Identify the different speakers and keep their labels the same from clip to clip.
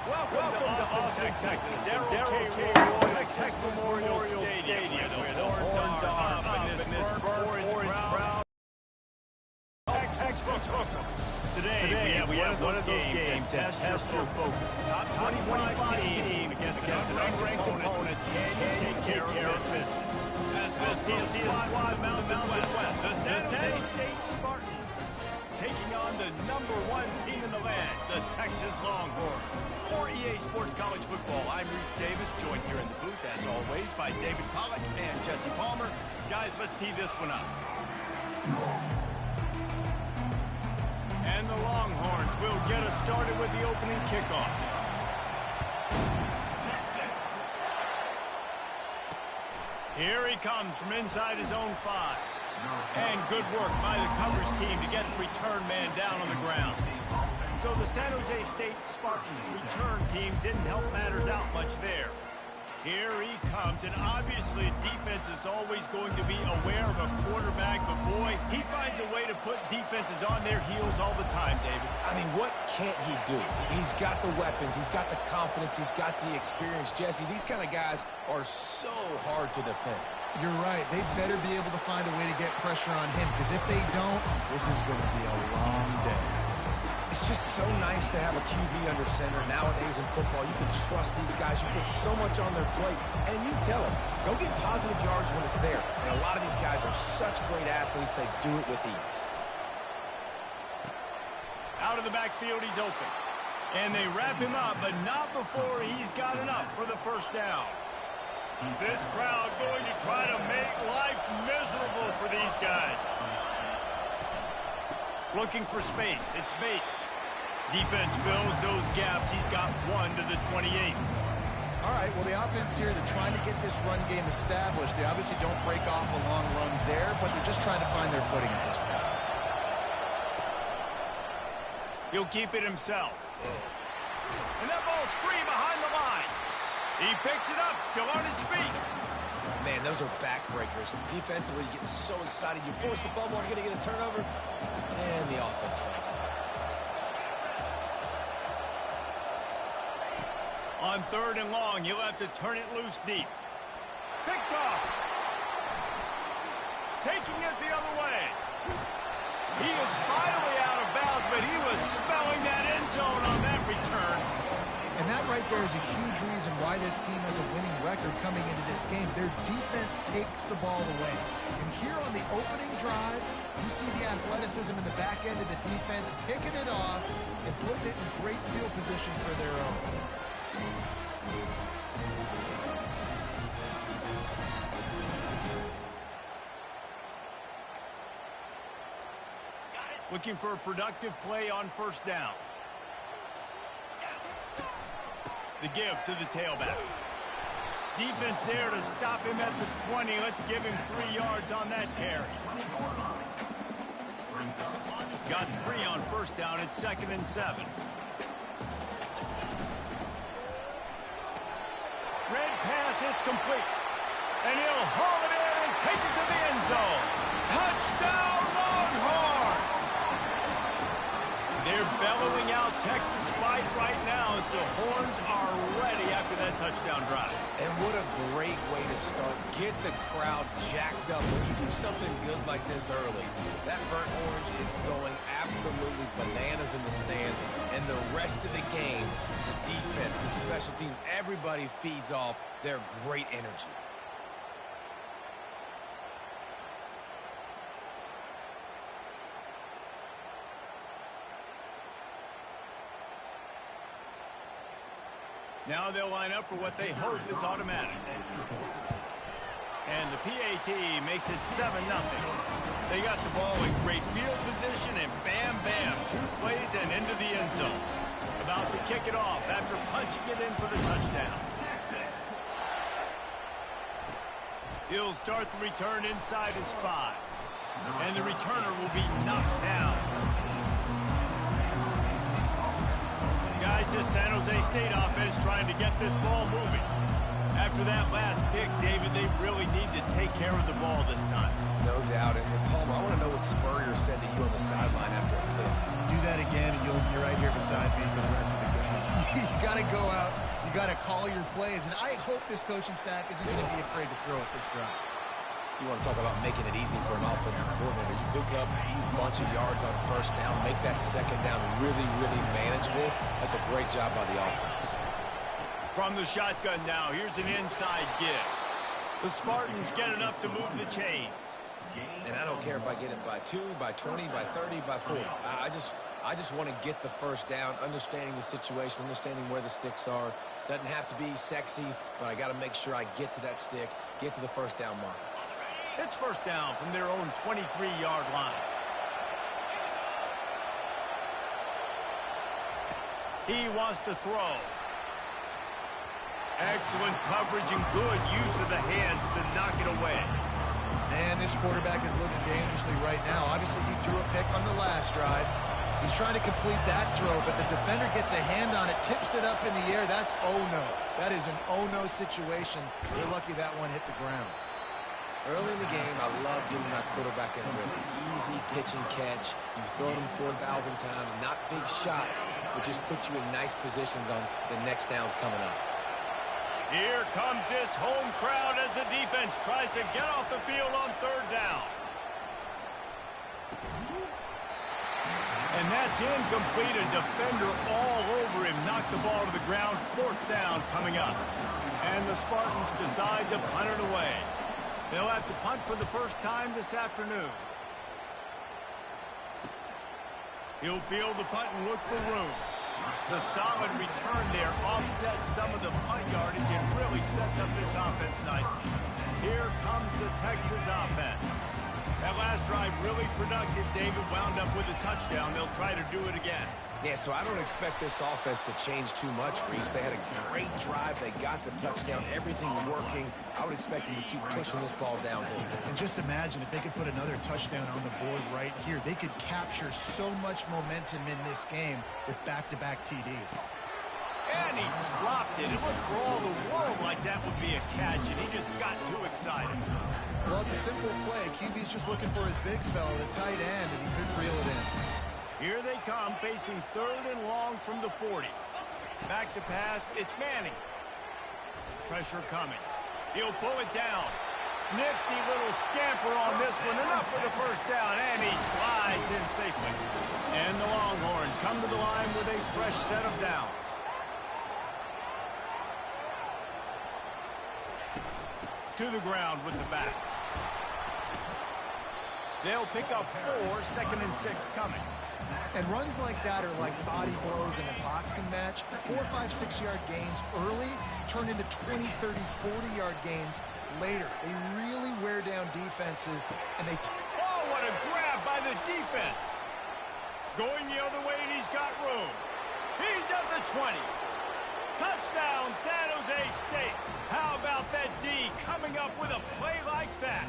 Speaker 1: Welcome to Austin, Texas. Darrell K. Roy, Texas Memorial Stadium, where the horns are up in this burnt orange crowd. Texas football. Today we have one of those games that tests your focus. Top 25 team against an unranked opponent can take care of business. As we'll see a squad Mountain West, the San Jose State Spartans taking on the #1 team in the land, the Texas Longhorns. For EA Sports College Football, I'm Reese Davis, joined here in the booth, as always, by David Pollack and Jesse Palmer. Guys, let's tee this one up. And the Longhorns will get us started with the opening kickoff. Here he comes from inside his own 5. And good work by the coverage team to get the return man down on the ground. So the San Jose State Spartans return team didn't help matters out much there. Here he comes, and obviously defense is always going to be aware of a quarterback, but boy, he finds a way to put defenses on their heels all the time, David.
Speaker 2: I mean, what can't he do? He's got the weapons, he's got the confidence, he's got the experience. Jesse, these kind of guys are so hard to defend.
Speaker 3: You're right. They better be able to find a way to get pressure on him, because if they don't, this is going to be a long day.
Speaker 2: It's just so nice to have a QB under center. Nowadays in football, you can trust these guys. You put so much on their plate, and you tell them, go get positive yards when it's there. And a lot of these guys are such great athletes, they do it with ease.
Speaker 1: Out of the backfield, he's open. And they wrap him up, but not before he's got enough for the first down. This crowd going to try to make life miserable for these guys. Looking for space. It's Bates. Defense fills those gaps. He's got 1 to the 28.
Speaker 3: All right, well, the offense here, they're trying to get this run game established. They obviously don't break off a long run there, but they're just trying to find their footing at this point.
Speaker 1: He'll keep it himself. And that ball's free behind the line. He picks it up, still on his feet.
Speaker 2: Man, those are backbreakers. Defensively, you get so excited. You force the fumble, you're going to get a turnover, and the offense falls out.
Speaker 1: On 3rd and long, he'll have to turn it loose deep. Picked off. Taking it the other way. He is finally out of bounds, but he was smelling that end zone on that return.
Speaker 3: And that right there is a huge reason why this team has a winning record coming into this game. Their defense takes the ball away. And here on the opening drive, you see the athleticism in the back end of the defense, picking it off and putting it in great field position for their own.
Speaker 1: Looking for a productive play on 1st down. The give to the tailback. Defense there to stop him at the 20. Let's give him 3 yards on that carry. Got 3 on 1st down. It's 2nd and 7. Red pass, it's complete. And he'll haul it in and take it to the end zone. Touchdown, Longhorns! They're bellowing out Texas fight right now as the Horns are ready after that touchdown drive.
Speaker 2: And what a great way to start. Get the crowd jacked up when you do something good like this early. That burnt orange is going absolutely bananas in the stands. And the rest of the game, the defense, the special teams, everybody feeds off their great energy.
Speaker 1: Now they'll line up for what they hope is automatic. And the PAT makes it 7-0. They got the ball in great field position, and bam, bam, 2 plays and into the end zone. About to kick it off after punching it in for the touchdown. He'll start the return inside his 5. And the returner will be knocked down. Guys, this San Jose State offense trying to get this ball moving. After that last pick, David, they really need to take care of the ball this time.
Speaker 2: No doubt. And Palmer, I want to know what Spurrier said to you on the sideline after a pick.
Speaker 3: Do that again, and you'll be right here beside me for the rest of the game. You got to go out. You got to call your plays. And I hope this coaching staff isn't going to be afraid to throw it this round.
Speaker 2: You want to talk about making it easy for an offensive coordinator. You pick up a bunch of yards on first down, make that second down really, really manageable. That's a great job by the offense.
Speaker 1: From the shotgun now, here's an inside give. The Spartans get enough to move the chains.
Speaker 2: And I don't care if I get it by 2, by 20, by 30, by 40. I just want to get the first down, understanding the situation, understanding where the sticks are. Doesn't have to be sexy, but I got to make sure I get to that stick, get to the first down mark.
Speaker 1: It's first down from their own 23-yard line. He wants to throw. Excellent coverage and good use of the hands to knock it away.
Speaker 3: Man, this quarterback is looking dangerously right now. Obviously, he threw a pick on the last drive. He's trying to complete that throw, but the defender gets a hand on it, tips it up in the air. That's oh-no. That is an oh-no situation. They're lucky that one hit the ground.
Speaker 2: Early in the game, I love getting my quarterback in a rhythm. Easy pitch and catch. You've thrown them 4,000 times. Not big shots, but just put you in nice positions on the next downs coming up.
Speaker 1: Here comes this home crowd as the defense tries to get off the field on third down. And that's incomplete. A defender all over him. Knocked the ball to the ground. Fourth down coming up. And the Spartans decide to punt it away. They'll have to punt for the first time this afternoon. He'll field the punt and look for room. The solid return there offsets some of the punt yardage and really sets up this offense nicely. Here comes the Texas offense. That last drive really productive. David wound up with a touchdown. They'll try to do it again.
Speaker 2: Yeah, so I don't expect this offense to change too much, Reese. They had a great drive. They got the touchdown. Everything working. I would expect them to keep pushing this ball downhill.
Speaker 3: And just imagine if they could put another touchdown on the board right here. They could capture so much momentum in this game with back-to-back TDs.
Speaker 1: And he dropped it. It looked for all the world like that would be a catch, and he just got too excited.
Speaker 3: Well, it's a simple play. QB's just looking for his big fella, the tight end, and he couldn't reel it in.
Speaker 1: Here they come, facing third and long from the 40. Back to pass, it's Manning. Pressure coming. He'll pull it down. Nifty little scamper on this one, enough for the first down, and he slides in safely. And the Longhorns come to the line with a fresh set of downs. To the ground with the back. They'll pick up 4, 2nd and 6 coming.
Speaker 3: And runs like that are like body blows in a boxing match. 4, 5, 6-yard gains early turn into 20, 30, 40-yard gains later. They really wear down defenses, and they...
Speaker 1: Oh, what a grab by the defense. Going the other way, and he's got room. He's at the 20. Touchdown, San Jose State. How about that D coming up with a play like that?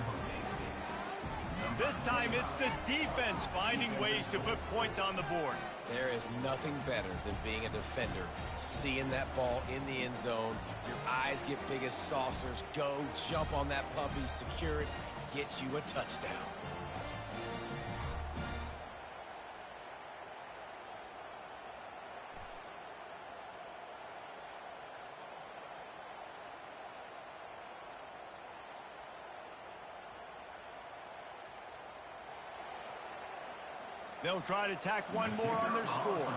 Speaker 1: This time it's the defense finding ways to put points on the board.
Speaker 2: There is nothing better than being a defender. Seeing that ball in the end zone, your eyes get big as saucers. Go, jump on that puppy, secure it, get you a touchdown.
Speaker 1: They'll try to tack one more on their score.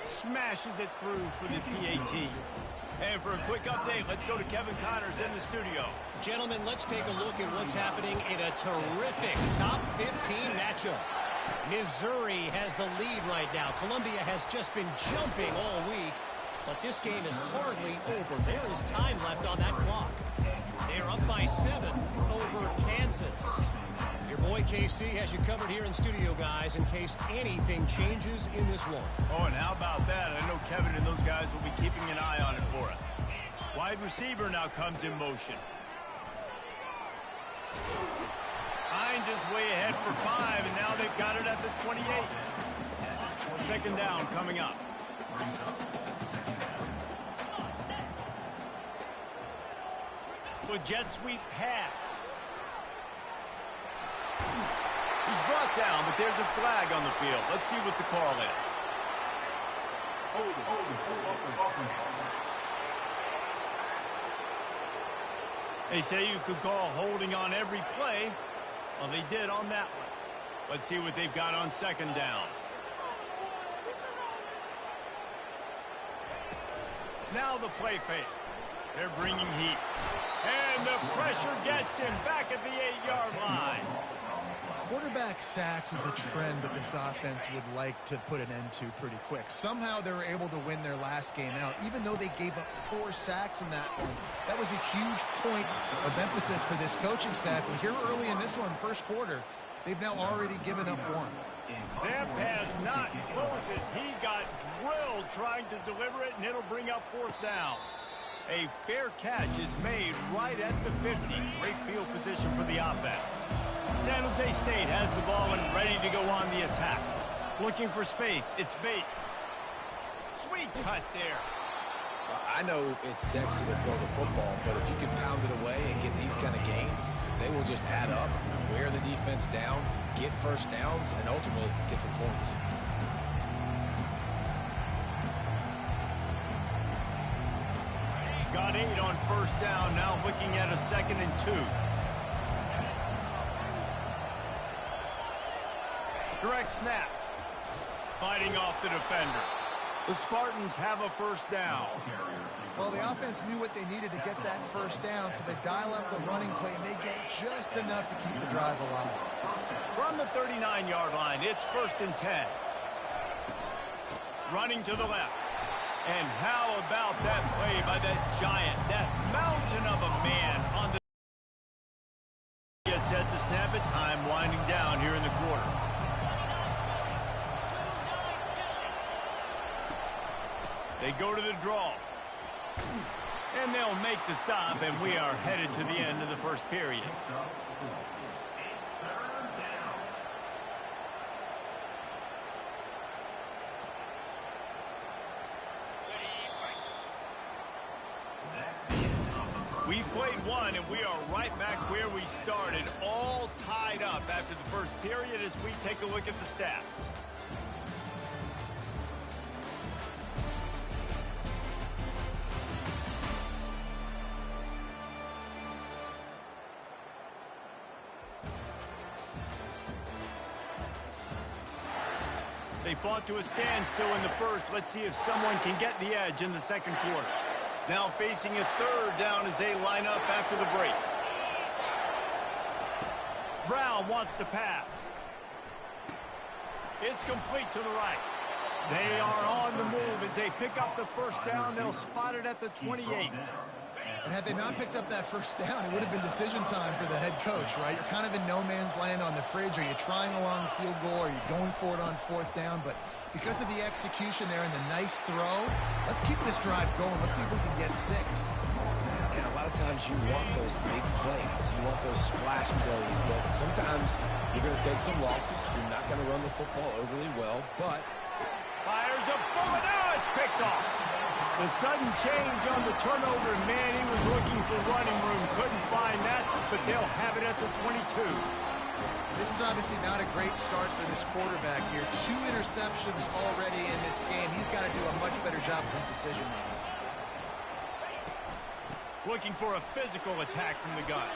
Speaker 1: Smashes it through for the PAT. And for a quick update, let's go to Kevin Connors in the studio.
Speaker 4: Gentlemen, let's take a look at what's happening in a terrific top 15 matchup. Missouri has the lead right now. Columbia has just been jumping all week, but this game is hardly over. There is time left on that clock. They're up by 7 over Kansas. Your boy KC has you covered here in studio, guys, in case anything changes in this one.
Speaker 1: Oh, and how about that? I know Kevin and those guys will be keeping an eye on it for us. Wide receiver now comes in motion. Hines is way ahead for 5, and now they've got it at the 28. 2nd down coming up. The jet sweep pass. He's brought down, but there's a flag on the field. Let's see what the call is. They say you could call holding on every play. Well, they did on that one. Let's see what they've got on second down. Now the play fake. They're bringing heat. And the pressure gets him back at the 8-yard line.
Speaker 3: Quarterback sacks is a trend that this offense would like to put an end to pretty quick. Somehow they were able to win their last game out, even though they gave up 4 sacks in that one. That was a huge point of emphasis for this coaching staff. And here early in this one, first quarter, they've now already given up 1.
Speaker 1: That pass not closes. He got drilled trying to deliver it, and it'll bring up 4th down. A fair catch is made right at the 50. Great field position for the offense. San Jose State has the ball and ready to go on the attack. Looking for space. It's Bates. Sweet cut there.
Speaker 2: I know it's sexy to throw the football, but if you can pound it away and get these kind of gains, they will just add up, wear the defense down, get first downs, and ultimately get some points.
Speaker 1: Got 8 on first down, now looking at a 2nd and 2. Direct snap. Fighting off the defender. The Spartans have a first down.
Speaker 3: Well, the offense knew what they needed to get that first down, so they dial up the running play, and they get just enough to keep the drive alive.
Speaker 1: From the 39-yard line, it's 1st and 10. Running to the left. And how about that play by that giant, that mountain of a man on the... Gets set to snap it, time winding down here in the quarter. They go to the draw. And they'll make the stop, and we are headed to the end of the first period. We played one, and we are right back where we started, all tied up after the first period as we take a look at the stats. They fought to a standstill in the first. Let's see if someone can get the edge in the second quarter. Now facing a 3rd down as they line up after the break. Brown wants to pass. It's complete to the right. They are on the move as they pick up the first down. They'll spot it at the 28.
Speaker 3: And had they not picked up that first down, it would have been decision time for the head coach, right? You're kind of in no man's land on the fridge. Are you trying a long field goal? Are you going for it on 4th down? But because of the execution there and the nice throw, let's keep this drive going. Let's see if we can get 6.
Speaker 2: And a lot of times you want those big plays. You want those splash plays, but sometimes you're going to take some losses. You're not going to run the football overly well, but...
Speaker 1: Fires a bullet. Now it's picked off. The sudden change on the turnover, and man, he was looking for running room. Couldn't find that, but they'll have it at the 22.
Speaker 3: This is obviously not a great start for this quarterback here. 2 interceptions already in this game. He's got to do a much better job with his decision making.
Speaker 1: Looking for a physical attack from the gun.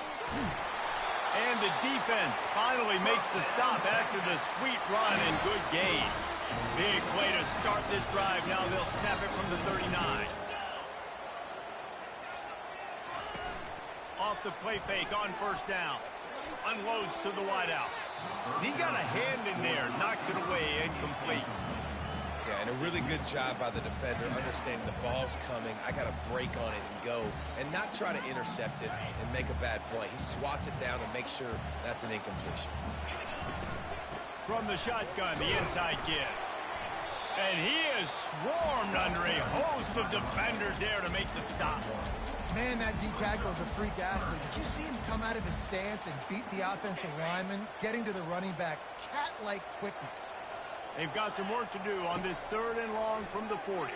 Speaker 1: And the defense finally makes the stop after the sweet run and good gain. Big play to start this drive. Now they'll snap it from the 39. Off the play fake on first down. Unloads to the wideout. He got a hand in there. Knocks it away. Incomplete.
Speaker 2: Yeah, and a really good job by the defender, understanding the ball's coming. I got to break on it and go, and not try to intercept it and make a bad play. He swats it down and makes sure that's an incompletion.
Speaker 1: From the shotgun, the inside give. And he is swarmed under a host of defenders there to make the stop.
Speaker 3: Man, that D tackle is a freak athlete. Did you see him come out of his stance and beat the offensive lineman, getting to the running back? Cat-like quickness.
Speaker 1: They've got some work to do on this 3rd and long from the 40.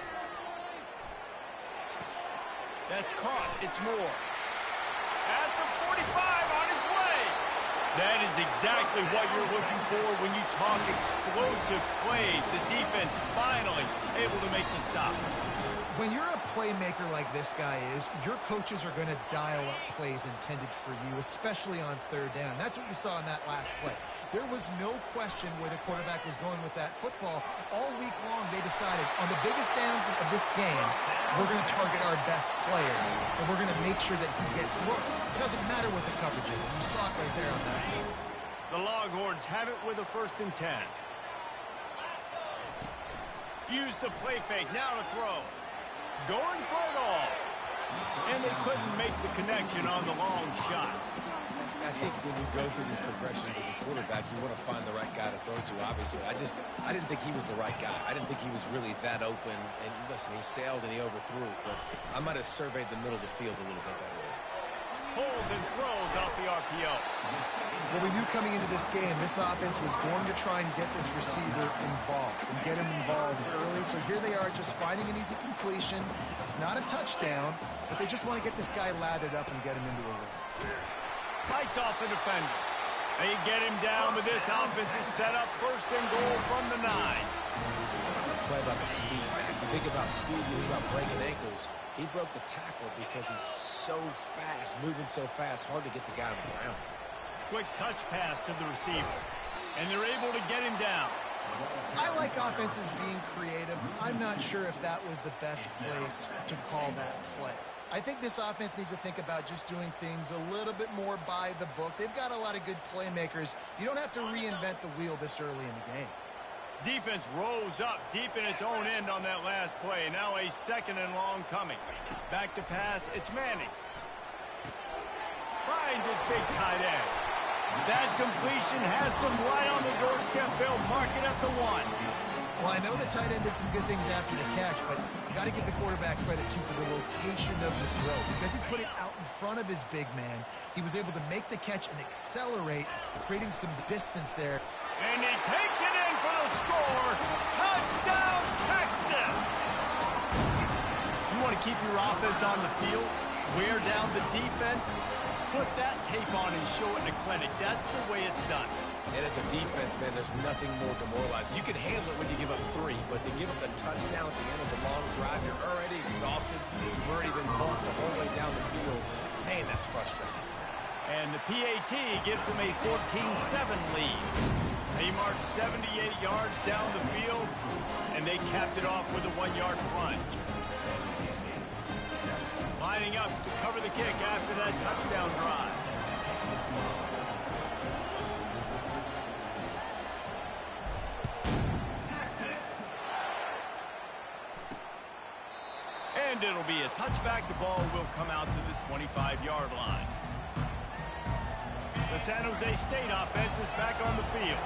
Speaker 1: That's caught. It's Moore. At the 45, on his way. That is exactly what you're looking for when you talk explosive plays. The defense finally able to make the stop.
Speaker 3: When you're a playmaker like this guy is, your coaches are going to dial up plays intended for you, especially on third down. That's what you saw in that last play. There was no question where the quarterback was going with that football. All week long, they decided on the biggest downs of this game, we're going to target our best player, and we're going to make sure that he gets looks. It doesn't matter what the coverage is. You saw it right there on that.
Speaker 1: The Longhorns have it with a 1st and 10. Use the play fake. Now to throw. Going for it all. And they couldn't make the connection on the long shot.
Speaker 2: I think when you go through these progressions as a quarterback, you want to find the right guy to throw to, obviously. I didn't think he was the right guy. I didn't think he was really that open. And listen, he sailed and he overthrew. But I might have surveyed the middle of the field a little bit better.
Speaker 1: Pulls and throws off the RPO.
Speaker 3: Well, we knew coming into this game, this offense was going to try and get this receiver involved and get him involved early. So here they are just finding an easy completion. It's not a touchdown, but they just want to get this guy lathered up and get him into a rhythm.
Speaker 1: Fights off the defender. They get him down, but this offense is set up 1st and goal from the 9.
Speaker 2: Play about the speed, man. You think about speed, you think about breaking ankles. He broke the tackle because he's so fast, moving so fast, hard to get the guy on the ground.
Speaker 1: Quick touch pass to the receiver, and they're able to get him down.
Speaker 3: I like offenses being creative. I'm not sure if that was the best place to call that play. I think this offense needs to think about just doing things a little bit more by the book. They've got a lot of good playmakers. You don't have to reinvent the wheel this early in the game.
Speaker 1: Defense rose up deep in its own end on that last play. Now a 2nd and long coming. Back to pass. It's Manning. Finds his big tight end. That completion has them right on the doorstep. They'll mark it at the 1.
Speaker 3: Well, I know the tight end did some good things after the catch, but you got to give the quarterback credit, too, for the location of the throw. Because he put it out in front of his big man, he was able to make the catch and accelerate, creating some distance there.
Speaker 1: And he takes it in for the score. Touchdown, Texas! You want to keep your offense on the field? Wear down the defense? Put that tape on and show it in a clinic. That's the way it's done.
Speaker 2: And as a defense, man, there's nothing more demoralizing. You can handle it when you give up 3, but to give up the touchdown at the end of the long drive, you're already exhausted. You've already been bumped the whole way down the field. Man, that's frustrating.
Speaker 1: And the PAT gives them a 14-7 lead. They marched 78 yards down the field, and they capped it off with a 1-yard plunge. Lining up to cover the kick after that touchdown drive. And it'll be a touchback. The ball will come out to the 25-yard line. The San Jose State offense is back on the field.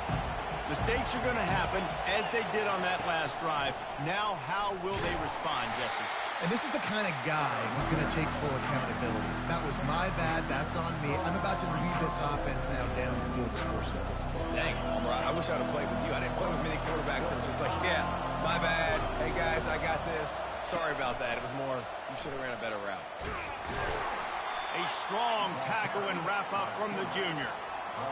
Speaker 1: Mistakes are going to happen, as they did on that last drive. Now, how will they respond, Jesse?
Speaker 3: And this is the kind of guy who's going to take full accountability. That was my bad. That's on me. I'm about to lead this offense now down the field to score some points.
Speaker 2: Dang, Palmer, I wish I would have played with you. I didn't play with many quarterbacks that were just like, yeah, my bad. Hey, guys, I got this. Sorry about that. It was more, you should have ran a better route.
Speaker 1: A strong tackle and wrap-up from the junior.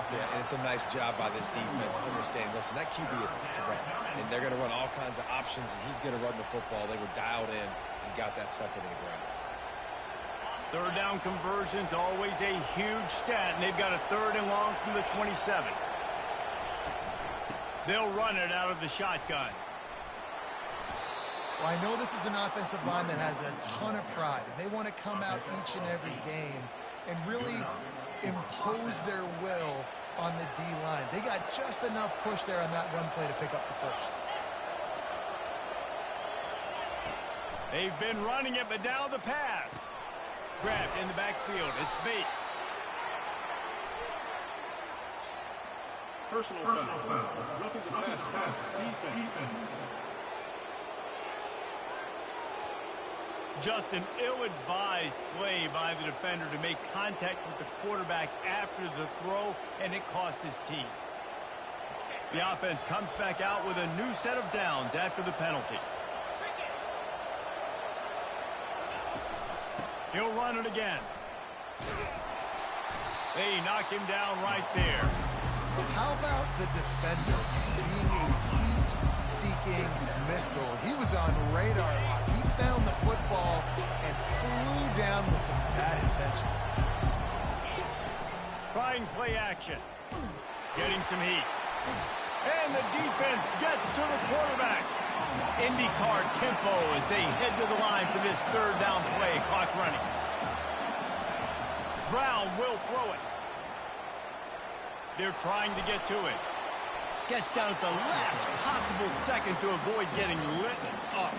Speaker 2: Yeah, and it's a nice job by this defense. Understand, listen, that QB is a threat, and they're going to run all kinds of options, and he's going to run the football. They were dialed in and got that sucker to the ground.
Speaker 1: Third down conversions, always a huge stat, and they've got a 3rd and long from the 27. They'll run it out of the shotgun.
Speaker 3: Well, I know this is an offensive line that has a ton of pride, and they want to come out each and every game and really impose their will on the D-line. They got just enough push there on that run play to pick up the first.
Speaker 1: They've been running it, but now the pass. Grabbed in the backfield. It's Bates.
Speaker 5: Personal foul. Roughing the pass. Defense.
Speaker 1: Just an ill-advised play by the defender to make contact with the quarterback after the throw, and it cost his team. The offense comes back out with a new set of downs after the penalty. He'll run it again. They knock him down right there.
Speaker 3: How about the defender being a heat-seeking missile? He was on radar lock. He found the football and flew down with some bad intentions.
Speaker 1: Trying play action. Getting some heat. And the defense gets to the quarterback. IndyCar tempo as they head to the line for this third down play. Clock running. Brown will throw it. They're trying to get to it. Gets down at the last possible second to avoid getting lit up.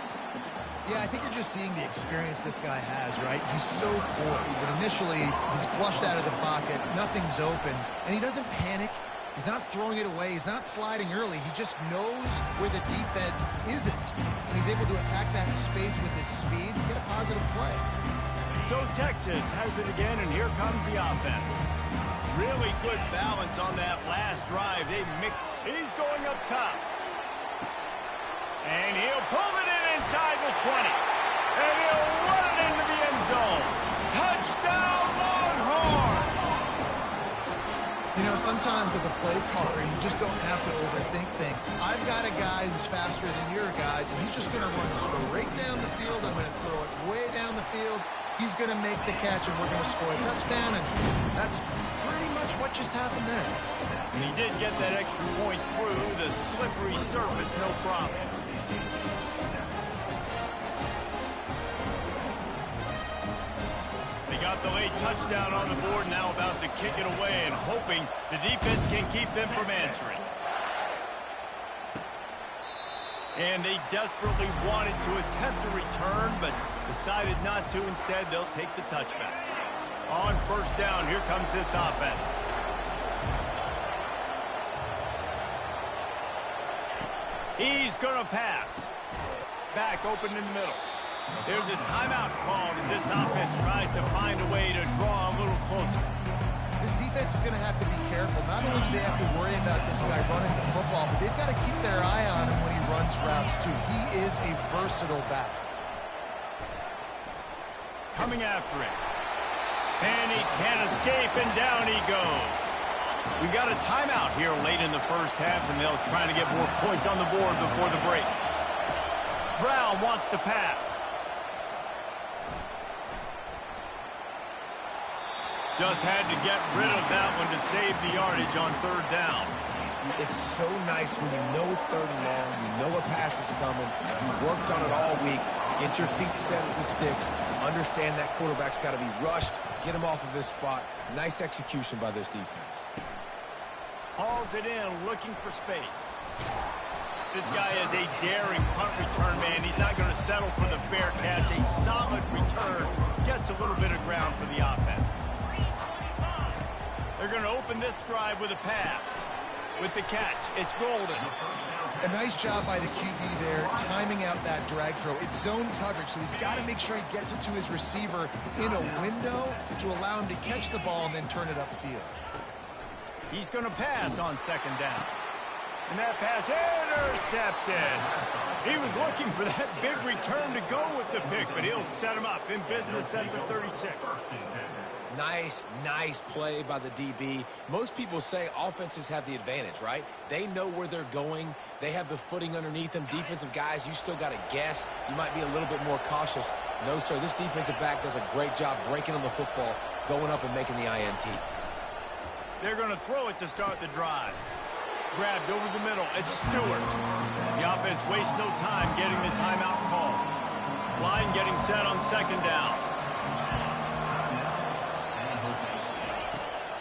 Speaker 3: Yeah, I think you're just seeing the experience this guy has, right? He's so poised that initially he's flushed out of the pocket, nothing's open, and he doesn't panic. He's not throwing it away. He's not sliding early. He just knows where the defense isn't, and he's able to attack that space with his speed and get a positive play.
Speaker 1: So Texas has it again, and here comes the offense. Really good balance on that last drive. He's going up top. And he'll pull it in inside the 20. And he'll run it into the end zone. Touchdown, Longhorn!
Speaker 3: You know, sometimes as a play caller, you just don't have to overthink things. I've got a guy who's faster than your guys, and he's just going to run straight down the field. I'm going to throw it way down the field. He's going to make the catch, and we're going to score a touchdown, and that's pretty much what just happened there.
Speaker 1: And he did get that extra point through the slippery surface, no problem. They got the late touchdown on the board, now about to kick it away and hoping the defense can keep them from answering. And they desperately wanted to attempt a return, but decided not to. Instead, they'll take the touchback. On first down, here comes this offense. He's going to pass. Back open in the middle. There's a timeout called as this offense tries to find a way to draw a little closer.
Speaker 3: This defense is going to have to be careful. Not only do they have to worry about this guy running the football, but they've got to keep their eye on him when he runs routes, too. He is a versatile back.
Speaker 1: Coming after it. And he can't escape, and down he goes. We got a timeout here late in the first half, and they'll try to get more points on the board before the break. Brown wants to pass. Just had to get rid of that one to save the yardage on third down.
Speaker 2: It's so nice when you know it's third and long, you know a pass is coming, you worked on it all week, get your feet set at the sticks, understand that quarterback's got to be rushed, get him off of his spot. Nice execution by this defense.
Speaker 1: Hauls it in, looking for space. This guy is a daring punt return man. He's not going to settle for the fair catch. A solid return gets a little bit of ground for the offense. They're going to open this drive with a pass. With the catch, it's Golden.
Speaker 3: A nice job by the QB there, timing out that drag throw. It's zone coverage, so he's got to make sure he gets it to his receiver in a window to allow him to catch the ball and then turn it upfield.
Speaker 1: He's going to pass on second down. And that pass intercepted. He was looking for that big return to go with the pick, but he'll set him up in business at the 36.
Speaker 2: Nice play by the DB. Most people say offenses have the advantage, right? They know where they're going. They have the footing underneath them. Defensive guys, you still got to guess. You might be a little bit more cautious. No, sir, this defensive back does a great job breaking on the football, going up and making the INT.
Speaker 1: They're going to throw it to start the drive. Grabbed over the middle. It's Stewart. The offense wastes no time getting the timeout call. Line getting set on second down.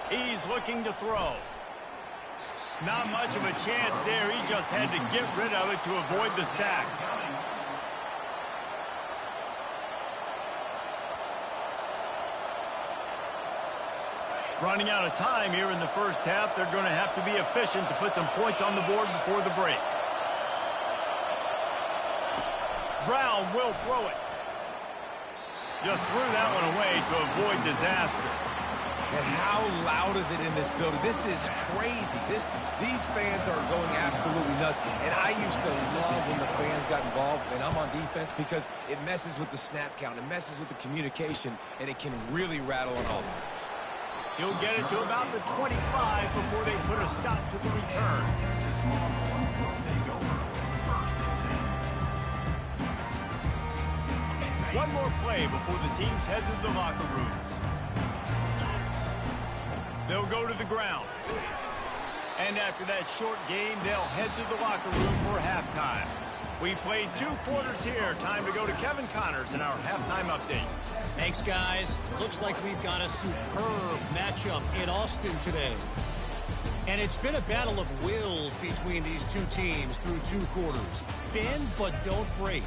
Speaker 1: He's looking to throw. Not much of a chance there. He just had to get rid of it to avoid the sack. Running out of time here in the first half. They're going to have to be efficient to put some points on the board before the break. Brown will throw it. Just threw that one away to avoid disaster.
Speaker 2: And how loud is it in this building? This is crazy. These fans are going absolutely nuts. And I used to love when the fans got involved, and I'm on defense, because it messes with the snap count. It messes with the communication, and it can really rattle an offense.
Speaker 1: He'll get it to about the 25 before they put a stop to the return. One more play before the teams head to the locker rooms. They'll go to the ground. And after that short game, they'll head to the locker room for halftime. We played 2 quarters here. Time to go to Kevin Connors in our halftime update.
Speaker 4: Thanks, guys. Looks like we've got a superb matchup in Austin today. And it's been a battle of wills between these two teams through 2 quarters. Bend but don't break.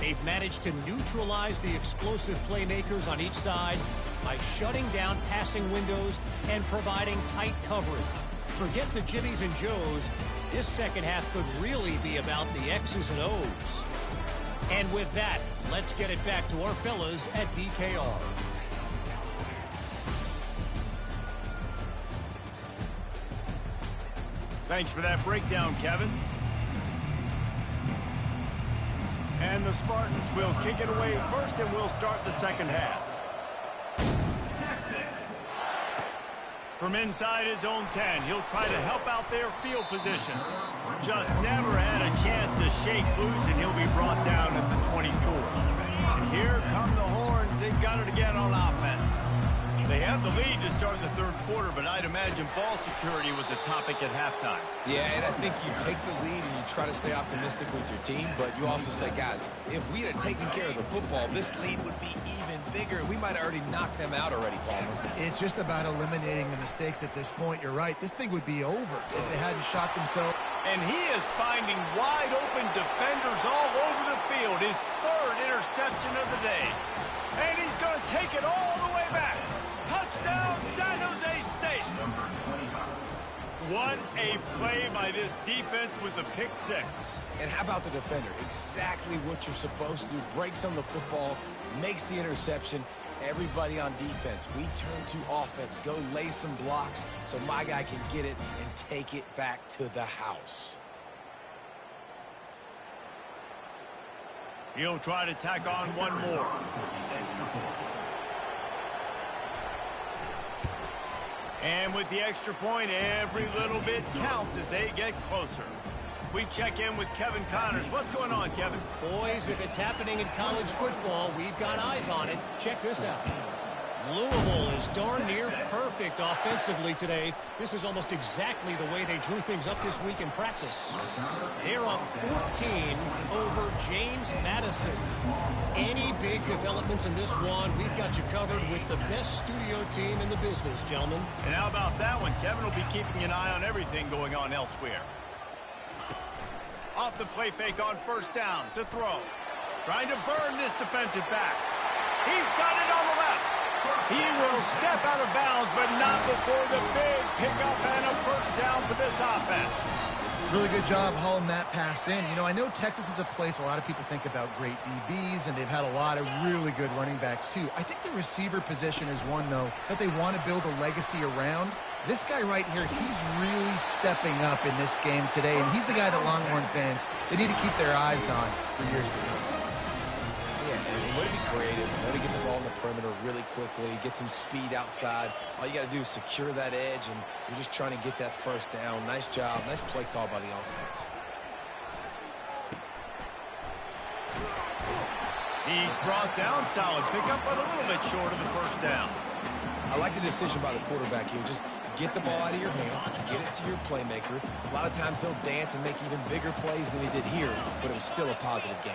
Speaker 4: They've managed to neutralize the explosive playmakers on each side by shutting down passing windows and providing tight coverage. Forget the Jimmies and Joes. This second half could really be about the X's and O's. And with that, let's get it back to our fellas at DKR.
Speaker 1: Thanks for that breakdown, Kevin. And the Spartans will kick it away first, and we'll start the second half. From inside his own 10, he'll try to help out their field position. Just never had a chance to shake loose, and he'll be brought down at the 24. And here come the horns. They've got it again on offense. They have the lead to start the 3rd quarter, but I'd imagine ball security was a topic at halftime.
Speaker 2: Yeah, and I think you take the lead and you try to stay optimistic with your team, but you also say, guys, if we had taken care of the football, this lead would be even bigger. We might have already knocked them out already, Palmer.
Speaker 3: It's just about eliminating the mistakes at this point. You're right. This thing would be over if they hadn't shot themselves.
Speaker 1: And he is finding wide open defenders all over the field. His 3rd interception of the day. And he's going to take it all the way back. Touchdown, San Jose State. What a play by this defense with the pick 6.
Speaker 2: And how about the defender? Exactly what you're supposed to do. Breaks on the football, makes the interception. Everybody on defense, we turn to offense. Go lay some blocks so my guy can get it and take it back to the house.
Speaker 1: He'll try to tack on one more. And with the extra point, every little bit counts as they get closer. We check in with Kevin Connors. What's going on, Kevin?
Speaker 4: Boys, if it's happening in college football, we've got eyes on it. Check this out. Louisville is darn near perfect offensively today. This is almost exactly the way they drew things up this week in practice. They're up 14 over James Madison. Any big developments in this one, we've got you covered with the best studio team in the business, gentlemen.
Speaker 1: And how about that one? Kevin will be keeping an eye on everything going on elsewhere. Off the play fake on 1st down to throw. Trying to burn this defensive back. He's got it on the left. He will step out of bounds, but not before the big pickup and a 1st down for this offense.
Speaker 3: Really good job hauling that pass in. You know, I know Texas is a place a lot of people think about great DBs, and they've had a lot of really good running backs, too. I think the receiver position is one, though, that they want to build a legacy around. This guy right here, he's really stepping up in this game today, and he's the guy that Longhorn fans, they need to keep their eyes on for years to come.
Speaker 2: Yeah, and way to be creative, way to get the ball in the perimeter really quickly, get some speed outside. All you got to do is secure that edge, and you're just trying to get that 1st down. Nice job. Nice play call by the offense.
Speaker 1: He's brought down, solid pickup, but a little bit short of the 1st down.
Speaker 2: I like the decision by the quarterback here. Just get the ball out of your hands, get it to your playmaker. A lot of times he'll dance and make even bigger plays than he did here, but it was still a positive game.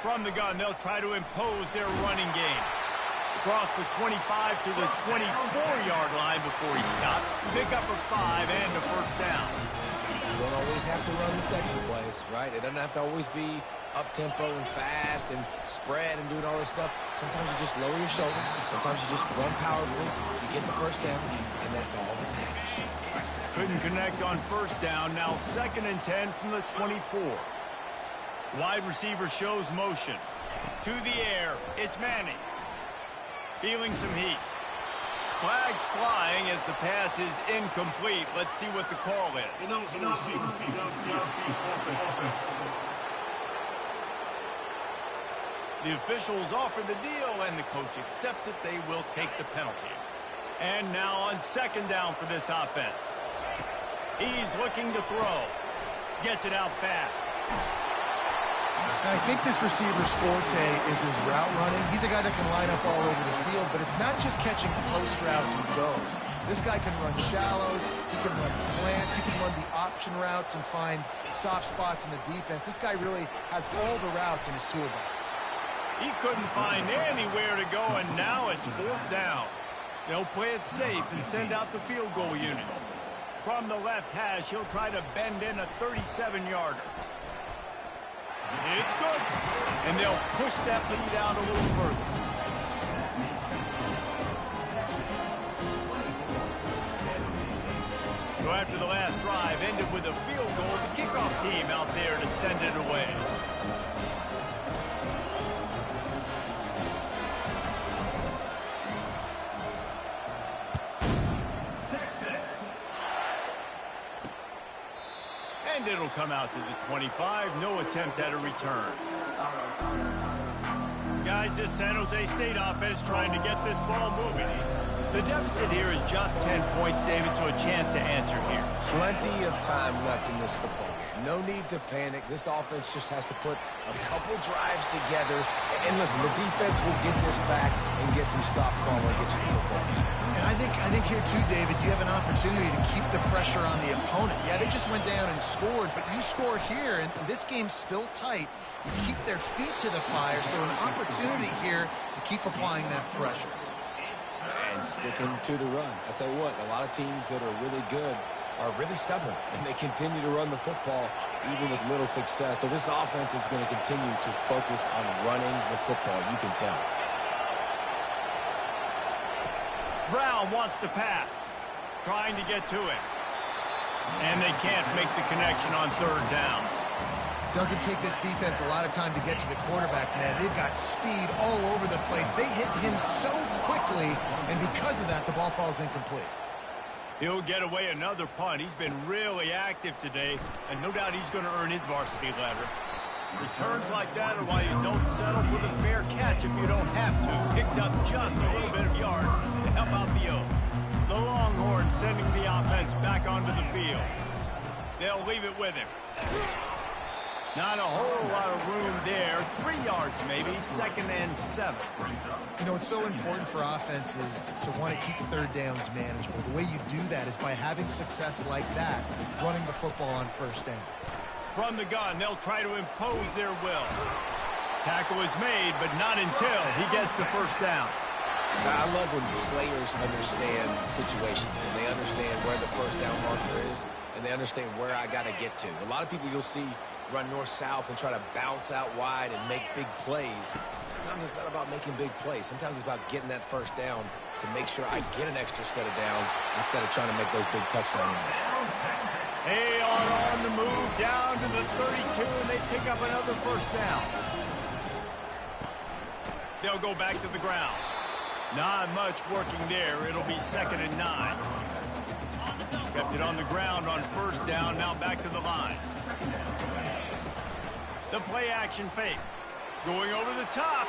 Speaker 1: From the gun, they'll try to impose their running game. Across the 25 to the 24-yard line before he stopped. Pick up a 5 and a 1st down.
Speaker 2: You don't always have to run the sexy plays, right? It doesn't have to always be up-tempo and fast and spread and doing all this stuff. Sometimes you just lower your shoulder. Sometimes you just run powerfully. You get the 1st down, and that's all that matters.
Speaker 1: Couldn't connect on 1st down. Now 2nd and 10 from the 24. Wide receiver shows motion. To the air, it's Manning. Feeling some heat. Flags flying as the pass is incomplete. Let's see what the call is. The officials offer the deal, and the coach accepts it. They will take the penalty. And now on second down for this offense. He's looking to throw. Gets it out fast.
Speaker 3: I think this receiver's forte is his route running. He's a guy that can line up all over the field, but it's not just catching post routes and goes. This guy can run shallows, he can run slants, he can run the option routes and find soft spots in the defense. This guy really has all the routes in his toolbox.
Speaker 1: He couldn't find anywhere to go, and now it's fourth down. They'll play it safe and send out the field goal unit. From the left hash, he'll try to bend in a 37-yarder. It's good. And they'll push that lead out a little further. So after the last drive ended with a field goal, the kickoff team out there to send it away. And it'll come out to the 25. No attempt at a return. Guys, this San Jose State offense trying to get this ball moving. The deficit here is just 10 points, David, so a chance to answer here.
Speaker 2: Plenty of time left in this football game. No need to panic. This offense just has to put a couple drives together. And listen, the defense will get this back and get some stops calling and get you the football.
Speaker 3: And I think here too, David, you have an opportunity to keep the pressure on the opponent. Yeah, they just went down and scored, but you score here, and this game's still tight. You keep their feet to the fire, so an opportunity here to keep applying that pressure.
Speaker 2: And sticking to the run. I'll tell you what, a lot of teams that are really good are really stubborn, and they continue to run the football even with little success. So this offense is going to continue to focus on running the football, you can tell.
Speaker 1: Brown wants to pass, trying to get to it. And they can't make the connection on third down.
Speaker 3: Doesn't take this defense a lot of time to get to the quarterback, man. They've got speed all over the place. They hit him so quickly, and because of that, the ball falls incomplete.
Speaker 1: He'll get away another punt. He's been really active today, and no doubt he's going to earn his varsity ladder. Returns like that are why you don't settle for the fair catch if you don't have to. Picks up just a little bit of yards to help out the O. The Longhorns sending the offense back onto the field. They'll leave it with him. Not a whole lot of room there. 3 yards maybe, 2nd and 7.
Speaker 3: You know, it's so important for offenses to want to keep third downs manageable. The way you do that is by having success like that, running the football on first down.
Speaker 1: From the gun, they'll try to impose their will. Tackle is made, but not until he gets the first down.
Speaker 2: I love when players understand situations and they understand where the first down marker is and they understand where I got to get to. A lot of people you'll see run north-south and try to bounce out wide and make big plays. Sometimes it's not about making big plays. Sometimes it's about getting that first down to make sure I get an extra set of downs instead of trying to make those big touchdown runs.
Speaker 1: They are on the move down to the 32, and they pick up another first down. They'll go back to the ground. Not much working there. It'll be 2nd and 9. Kept it on the ground on first down, now back to the line. The play action fake. Going over the top.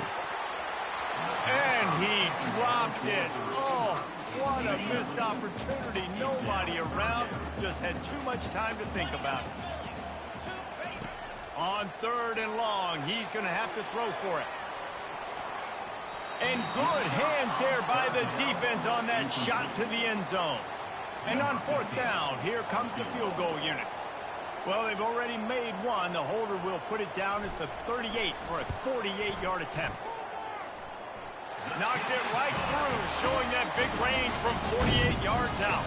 Speaker 1: And he dropped it. Oh, what a missed opportunity. Nobody around. Just had too much time to think about it. On 3rd and long, he's going to have to throw for it. And good hands there by the defense on that shot to the end zone. And on 4th down, here comes the field goal unit. Well, they've already made one. The holder will put it down at the 38 for a 48-yard attempt. Knocked it right through, showing that big range from 48 yards out.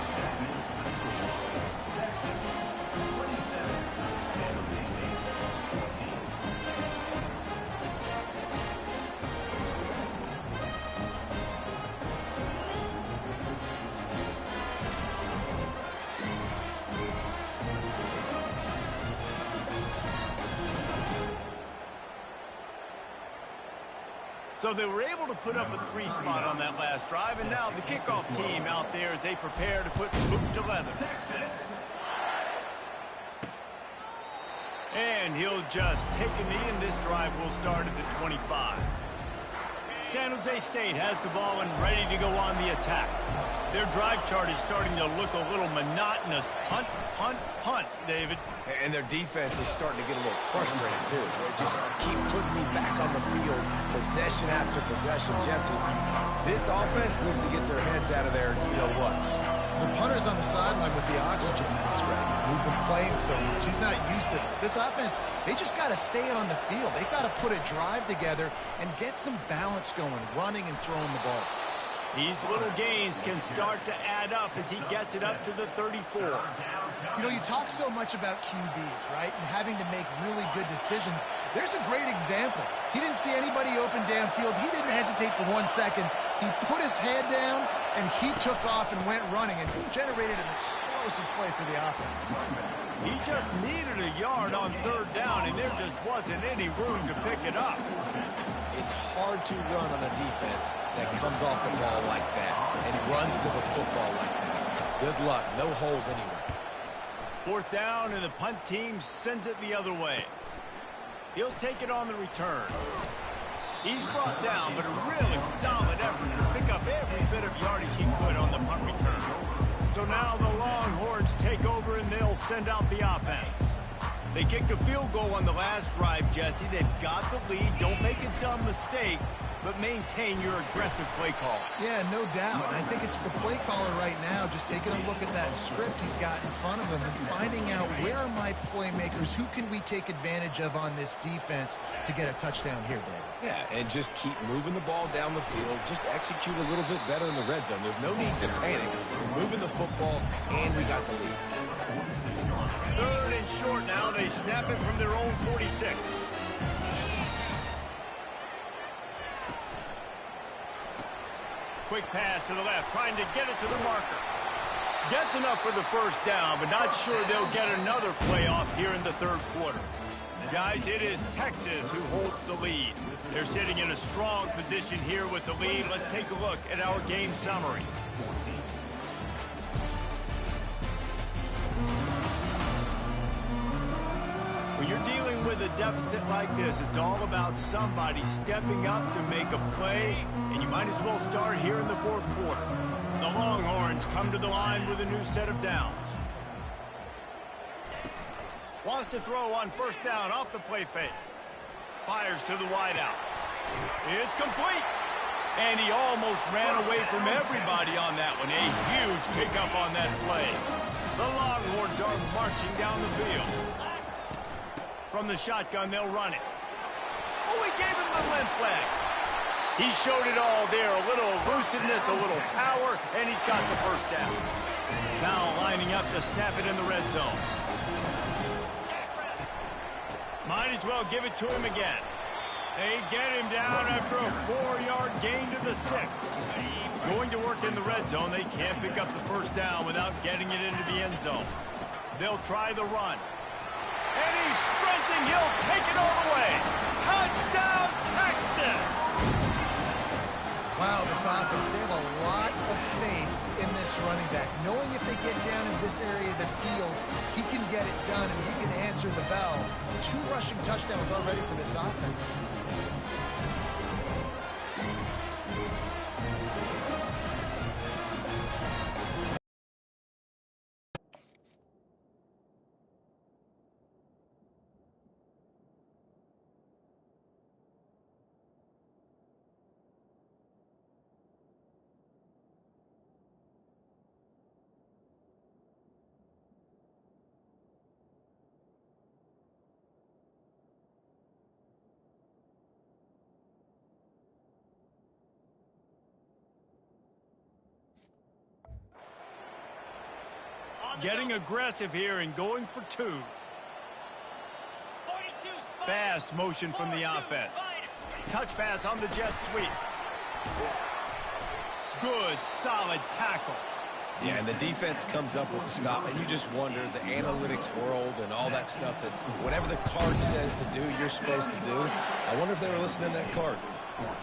Speaker 1: So they were able to put up a 3 spot on that last drive, and now the kickoff team out there as they prepare to put boot to leather. And he'll just take a knee, and this drive will start at the 25. San Jose State has the ball and ready to go on the attack. Their drive chart is starting to look a little monotonous. Punt, punt, punt, David.
Speaker 2: And their defense is starting to get a little frustrated, too. They just keep putting me back on the field, possession after possession. Jesse, this offense needs to get their heads out of there, you-know-whats.
Speaker 3: The punter's on the sideline with the oxygen mask right now. He's been playing so much. He's not used to this. This offense, they just got to stay on the field. They've got to put a drive together and get some balance going, running and throwing the ball.
Speaker 1: These little gains can start to add up as he gets it up to the 34.
Speaker 3: You know, you talk so much about QBs, right, and having to make really good decisions. There's a great example. He didn't see anybody open downfield. He didn't hesitate for 1 second. He put his head down, and he took off and went running and generated an explosive play for the offense.
Speaker 1: He just needed a yard on third down, and there just wasn't any room to pick it up.
Speaker 2: It's hard to run on a defense that comes off the ball like that and runs to the football like that. Good luck. No holes anywhere.
Speaker 1: Fourth down, and the punt team sends it the other way. He'll take it on the return. He's brought down, but a really solid effort to pick up every bit of yardage he could on the punt return. So now the Longhorns take over, and they'll send out the offense. They kicked a field goal on the last drive, Jesse. They've got the lead. Don't make a dumb mistake, but maintain your aggressive play call.
Speaker 3: Yeah, no doubt. And I think it's the play caller right now just taking a look at that script he's got in front of him and finding out where are my playmakers, who can we take advantage of on this defense to get a touchdown here, David.
Speaker 2: Yeah, and just keep moving the ball down the field. Just execute a little bit better in the red zone. There's no need to panic. We're moving the football, and we got the lead.
Speaker 1: Third and short now. They snap it from their own 46. Quick pass to the left, trying to get it to the marker. Gets enough for the first down, but not sure they'll get another playoff here in the third quarter. Guys, it is Texas who holds the lead. They're sitting in a strong position here with the lead. Let's take a look at our game summary. When you're dealing with a deficit like this, it's all about somebody stepping up to make a play, and you might as well start here in the fourth quarter. The Longhorns come to the line with a new set of downs. Wants to throw on first down off the play fake. Fires to the wideout. It's complete. And he almost ran away from everybody on that one. A huge pickup on that play. The Longhorns are marching down the field. From the shotgun, they'll run it. Oh, he gave him the limp leg. He showed it all there. A little elusiveness, a little power, and he's got the first down. Now lining up to snap it in the red zone. Might as well give it to him again. They get him down after a 4-yard gain to the 6. Going to work in the red zone. They can't pick up the first down without getting it into the end zone. They'll try the run. And he's sprinting. He'll take it all the way. Touchdown, Texas!
Speaker 3: Wow, this offense, they have a lot of faith in this running back. Knowing if they get down in this area of the field, he can get it done and he can answer the bell. 2 rushing touchdowns already for this offense.
Speaker 1: Getting aggressive here and going for 2. Fast motion from the offense. Touch pass on the jet sweep. Good, solid tackle.
Speaker 2: Yeah, and the defense comes up with the stop, and you just wonder, the analytics world and all that stuff, that whatever the card says to do, you're supposed to do. I wonder if they were listening to that card.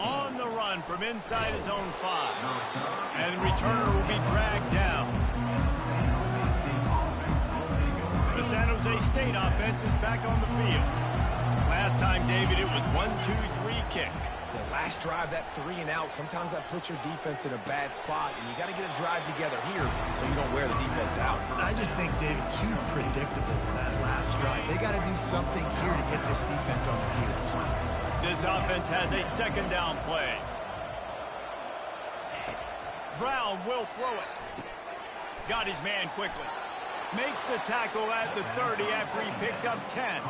Speaker 1: On the run from inside his own 5. And the returner will be dragged down. The San Jose State offense is back on the field. Last time, David, it was 1-2-3 kick.
Speaker 2: The last drive, that 3 and out, sometimes that puts your defense in a bad spot, and you got to get a drive together here so you don't wear the defense out.
Speaker 3: I just think, David, too predictable that last drive. They got to do something here to get this defense on their heels.
Speaker 1: This offense has a second down play. Brown will throw it. Got his man quickly. Makes the tackle at the 30 after he picked up 10.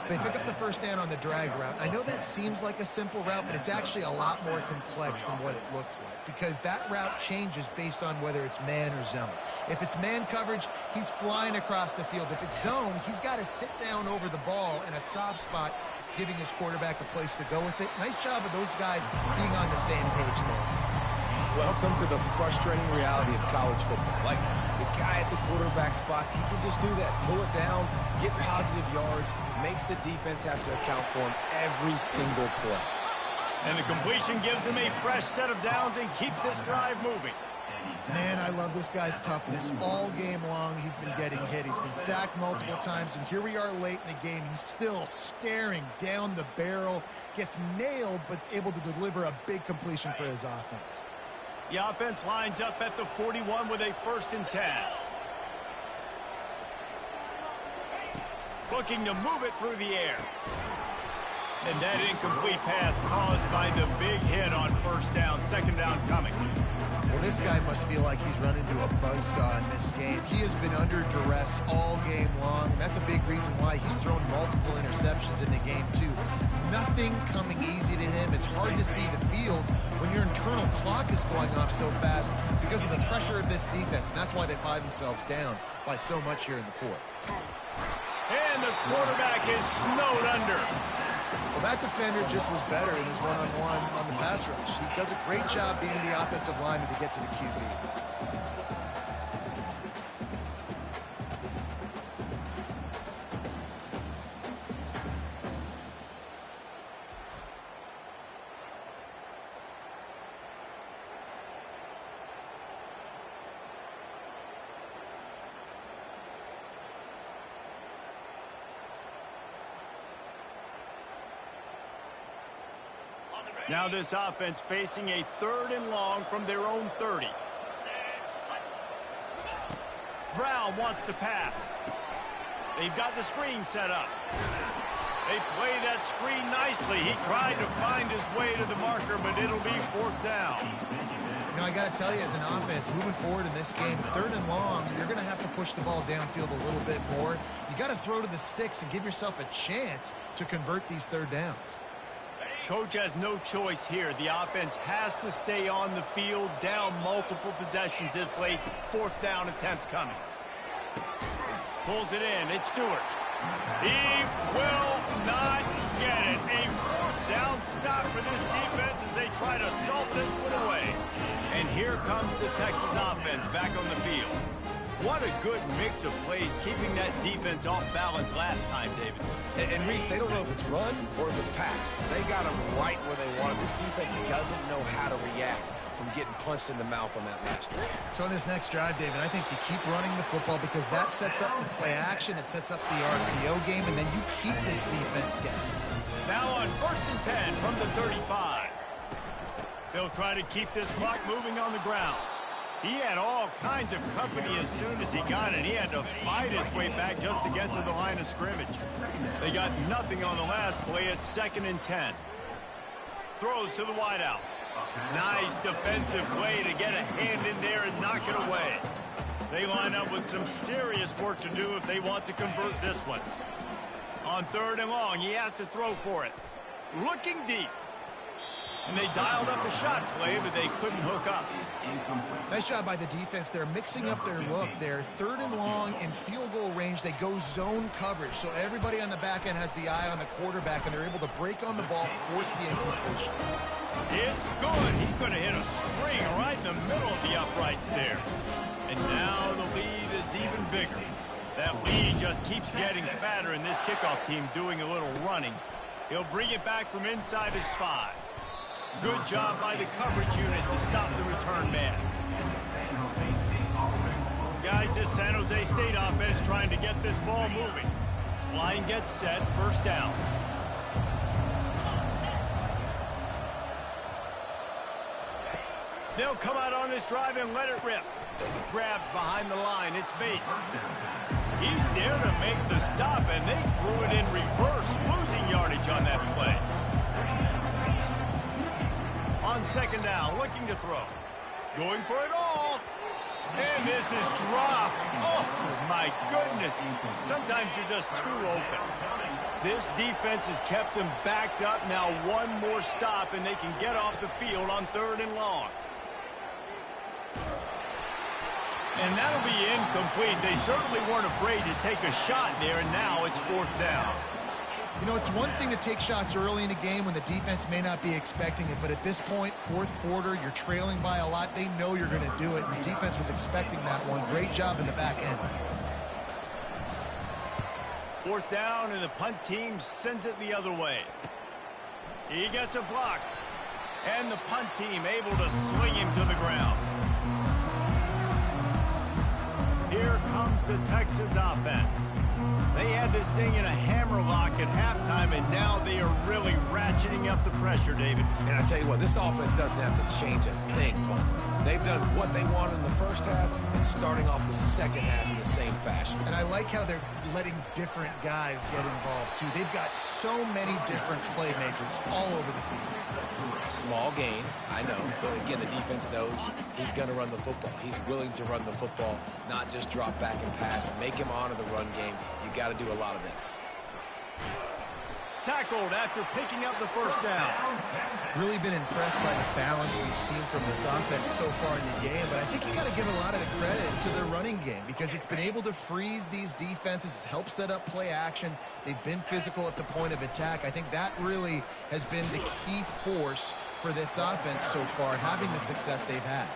Speaker 3: They pick up the first down on the drag route. I know that seems like a simple route, but it's actually a lot more complex than what it looks like because that route changes based on whether it's man or zone. If it's man coverage, he's flying across the field. If it's zone, he's got to sit down over the ball in a soft spot, giving his quarterback a place to go with it. Nice job of those guys being on the same page there.
Speaker 2: Welcome to the frustrating reality of college football. Like, the guy at the quarterback spot, he can just do that. Pull it down, get positive yards, makes the defense have to account for him every single play.
Speaker 1: And the completion gives him a fresh set of downs and keeps this drive moving.
Speaker 3: Man, I love this guy's toughness. All game long, he's been getting hit. He's been sacked multiple times, and here we are late in the game. He's still staring down the barrel, gets nailed, but's able to deliver a big completion for his offense.
Speaker 1: The offense lines up at the 41 with a 1st and 10. Looking to move it through the air. And that incomplete pass caused by the big hit on 1st down, 2nd down coming.
Speaker 3: Well, this guy must feel like he's run into a buzzsaw in this game. He has been under duress all game long, and that's a big reason why he's thrown multiple interceptions in the game, too. Nothing coming easy to him. It's hard to see the field when your internal clock is going off so fast because of the pressure of this defense, and that's why they find themselves down by so much here in the 4th.
Speaker 1: And the quarterback is snowed under.
Speaker 3: Well, that defender just was better in his one-on-one on the pass rush. He does a great job being the offensive lineman to get to the QB.
Speaker 1: Now this offense facing a 3rd and long from their own 30. Brown wants to pass. They've got the screen set up. They play that screen nicely. He tried to find his way to the marker, but it'll be 4th down.
Speaker 3: You know, I got to tell you, as an offense, moving forward in this game, 3rd and long, you're going to have to push the ball downfield a little bit more. You got to throw to the sticks and give yourself a chance to convert these 3rd downs.
Speaker 1: Coach has no choice here. The offense has to stay on the field, down multiple possessions this late. 4th down attempt coming. Pulls it in. It's Stewart. He will not get it. A 4th down stop for this defense as they try to salt this one away. And here comes the Texas offense back on the field. What a good mix of plays, keeping that defense off balance last time, David.
Speaker 2: And Reese, they don't know if it's run or if it's pass. They got them right where they want them. This defense doesn't know how to react from getting punched in the mouth on that last drive.
Speaker 3: So on this next drive, David, I think you keep running the football because that sets up the play action, it sets up the RPO game, and then you keep this defense guessing.
Speaker 1: Now on 1st and 10 from the 35. They'll try to keep this clock moving on the ground. He had all kinds of company as soon as he got it. He had to fight his way back just to get to the line of scrimmage. They got nothing on the last play. It's 2nd and 10. Throws to the wideout. Nice defensive play to get a hand in there and knock it away. They line up with some serious work to do if they want to convert this one. On 3rd and long, he has to throw for it. Looking deep. And they dialed up a shot play, but they couldn't hook up.
Speaker 3: Nice job by the defense. They're mixing up their look. They're 3rd and long in field goal range. They go zone coverage, so everybody on the back end has the eye on the quarterback, and they're able to break on the ball, force the incompletion.
Speaker 1: It's good. He's going to hit a string right in the middle of the uprights there. And now the lead is even bigger. That lead just keeps getting fatter, and this kickoff team doing a little running. He'll bring it back from inside his 5. Good job by the coverage unit to stop the return man. Guys, this San Jose State offense trying to get this ball moving. Line gets set, 1st down. They'll come out on this drive and let it rip. Grabbed behind the line. It's Bates. He's there to make the stop, and they threw it in reverse, losing yardage on that play. On second down, looking to throw. Going for it all. And this is dropped. Oh, my goodness. Sometimes you're just too open. This defense has kept them backed up. Now one more stop, and they can get off the field on 3rd and long. And that'll be incomplete. They certainly weren't afraid to take a shot there, and now it's 4th down.
Speaker 3: You know, it's one thing to take shots early in a game when the defense may not be expecting it, but at this point, 4th quarter, you're trailing by a lot. They know you're going to do it, and the defense was expecting that one. Great job in the back end.
Speaker 1: 4th down, and the punt team sends it the other way. He gets a block, and the punt team able to sling him to the ground. Here comes the Texas offense. They had this thing in a hammerlock at halftime, and now they are really ratcheting up the pressure, David.
Speaker 2: And I tell you what, this offense doesn't have to change a thing, Paul. They've done what they wanted in the first half and starting off the second half in the same fashion.
Speaker 3: And I like how they're letting different guys get involved, too. They've got so many different playmakers all over the field.
Speaker 2: Small gain, I know. But again, the defense knows he's going to run the football. He's willing to run the football, not just drop back and pass, make him honor the run game. You got to do a lot of this.
Speaker 1: Tackled after picking up the 1st down.
Speaker 3: Really been impressed by the balance we've seen from this offense so far in the game, but I think you got to give a lot of the credit to their running game because it's been able to freeze these defenses, help set up play action. They've been physical at the point of attack. I think that really has been the key force for this offense so far, having the success they've had.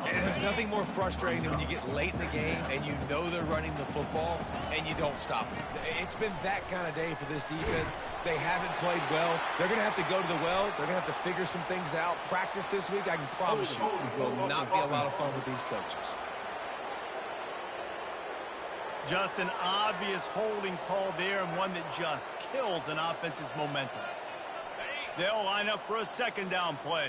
Speaker 2: And there's nothing more frustrating than when you get late in the game and you know they're running the football and you don't stop it. It's been that kind of day for this defense. They haven't played well. They're going to have to go to the well. They're going to have to figure some things out. Practice this week, I can promise you, will not be a lot of fun with these coaches.
Speaker 1: Just an obvious holding call there, and one that just kills an offense's momentum. They'll line up for a 2nd down play.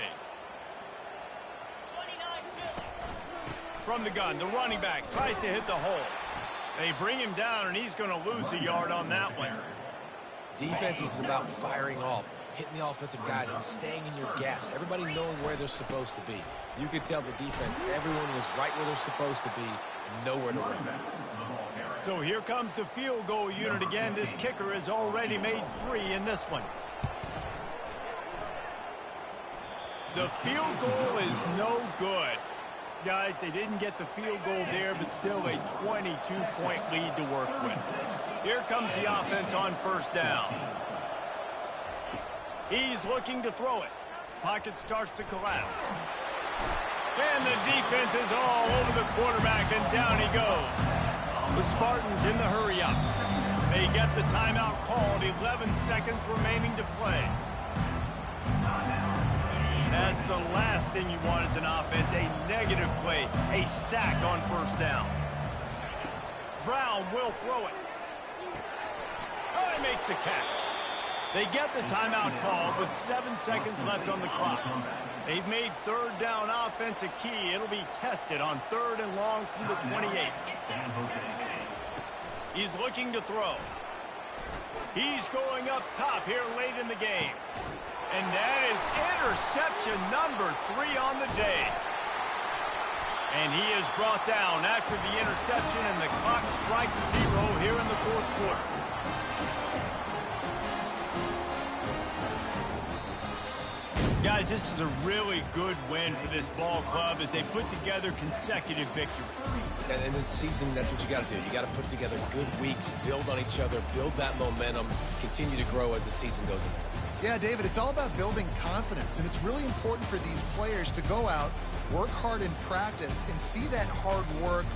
Speaker 1: From the gun, the running back tries to hit the hole. They bring him down, and he's going to lose a yard on that one.
Speaker 2: Defense is about firing off, hitting the offensive guys, and staying in your gaps. Everybody knowing where they're supposed to be. You could tell the defense, everyone was right where they're supposed to be, nowhere to run.
Speaker 1: So here comes the field goal unit again. This kicker has already made 3 in this one. The field goal is no good. Guys, they didn't get the field goal there, but still a 22-point lead to work with. Here comes the offense on 1st down. He's looking to throw it. Pocket starts to collapse. And the defense is all over the quarterback, and down he goes. The Spartans in the hurry-up. They get the timeout called, 11 seconds remaining to play. That's the last thing you want as an offense, a negative play, a sack on 1st down. Brown will throw it. Oh, he makes the catch. They get the timeout call with 7 seconds left on the clock. They've made 3rd down offense a key. It'll be tested on 3rd and long from the 28. He's looking to throw. He's going up top here late in the game. And that is interception number 3 on the day. And he is brought down after the interception, and the clock strikes 0 here in the 4th quarter. Guys, this is a really good win for this ball club as they put together consecutive victories.
Speaker 2: And in this season, that's what you got to do. You got to put together good weeks, build on each other, build that momentum, continue to grow as the season goes on.
Speaker 3: Yeah, David, it's all about building confidence, and it's really important for these players to go out, work hard in practice, and see that hard work